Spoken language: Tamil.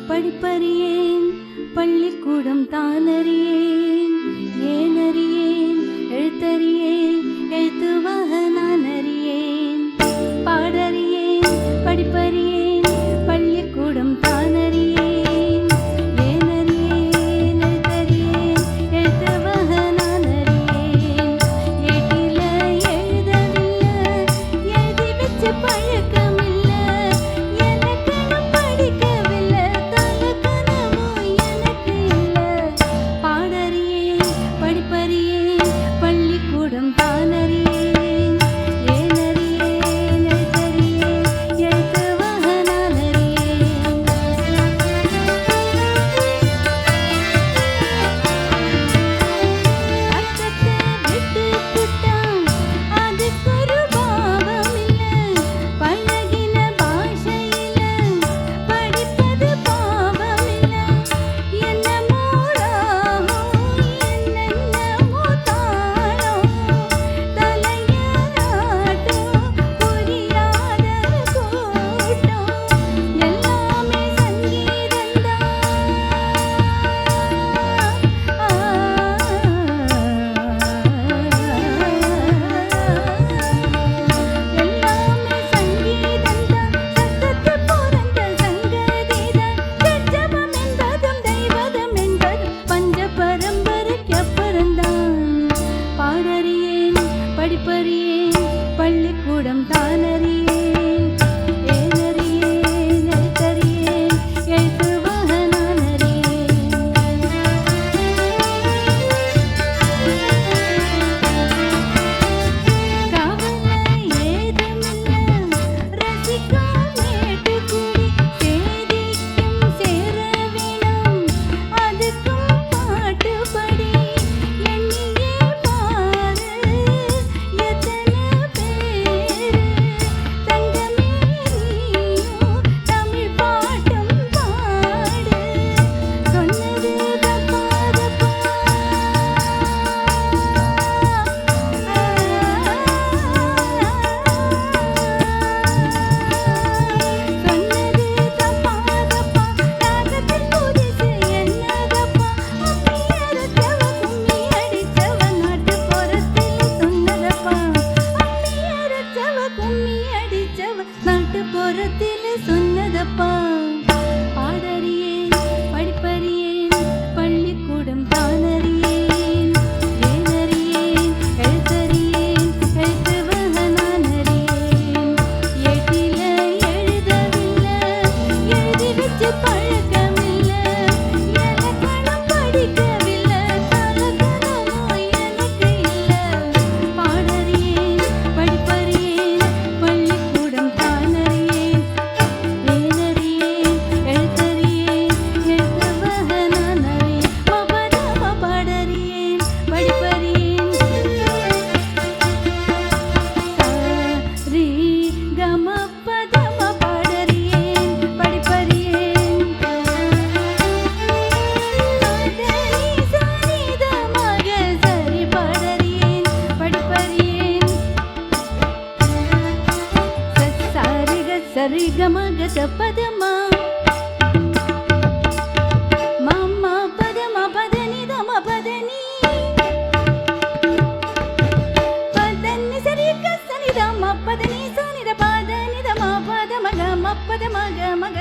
படிப்பறியேன் பள்ளிக்கூடம் தானறியேன் ஏனறியேன் எழுத்தறியேன் எழுத்துவாக நான் அறியேன் பாடறியேன் படிப்பறியேன் பள்ளிக்கூடம் தானறியேன் ஏனறியேன் எழுத்தறியேன் எழுத்துவாக நான் அறியேன் ஏட்டில எழுதவில்லை எழுதி வச்சு பழக்கமில்லை எனக்கு படிக்கவில்லை தலக்கணமும் எனக்கு இல்லை பாடறியேன் படிப்பறியேன் பள்ளிக்கூடம் தானறியேன் ஏனறியேன் எழுத்தறியேன் எழுத்துவாக நான் அறியேன் அர்த்தத்தை விட்டு புட்டான் அதுக்கொரு பாவம் இல்லை பழகின பாஷையில படிப்பது பாவம் இல்லை என்னமோ ராகம் என்னென்னமோ தாளம் தலையாட்டும் புரியாத கூட்டம் எல்லாமே சங்கீதந்தான் எல்லாமே சங்கீதந்தான் சத்தத்து பிறந்த சங்கதிதான் ஜட்ஜபம் என்பதும் தெய்வதம் என்பதும் பஞ்ச பரம்பரைக்கு அப்புறம்தான் பாடறியேன் படிப்பறியேன் பள்ளிக்கூடம் தானறியேன் ஏனறியேன் எழுத்தறியேன் எழுத்துவாக நான் அறியேன் கவலை ஏதுமில்லை ரசிக்கும் மேட்டுக்குடி சேதிக்கும் சேர வேணும் அதுக்கும் பாட்டுப்படி எண்ணியே பாரு எத்தனை பேரு தங்கமே நீயும் தமிழ் பாட்டும் பாடு சொன்னது தப்பாதப்பா சொன்னது தப்பாதப்பா ராகத்தில் புதுசு என்னதப்பா அம்மியரச்சவ கும்மி அடிச்சவ நாட்டுப்புறத்தில் சொன்னதப்பா அம்மியரச்சவ கும்மி அடிச்சவ நாட்டுப்புறத்தில் சொன்னதப்பா பாடறியேன் படிப்பறியேன் பள்ளிக்கூடம் தானறியேன் ஏனறியேன் எழுத்தறியேன் எழுத்துவாக நான் அறியேன் ஏட்டில எழுதவில்லை எழுதி வச்சு பழக்கமில்லை இலக்கணம் படிக்கவில்லை தலக்கணமும் எனக்கு இல்லை பாடறியேன் படிப்பறியேன் பள்ளிக்கூடம் தானறியேன் ஏனறியேன் எழுத்தறியேன் எழுத்துவாக நான் அறியேன் மபதம பாடறியேன் படிப்பறியேன் ரீ கம பதம பாடறியேன் படிப்பறியேன் பதனி சனித மக சரி பாடறியேன் படிப்பறியேன் சரிக சரி கமக பதமா மம பதம பதனி தம பதனி பதனி சரி கசனி தம பதனி சனி த பதனி தம பத மக மப்பத மக மக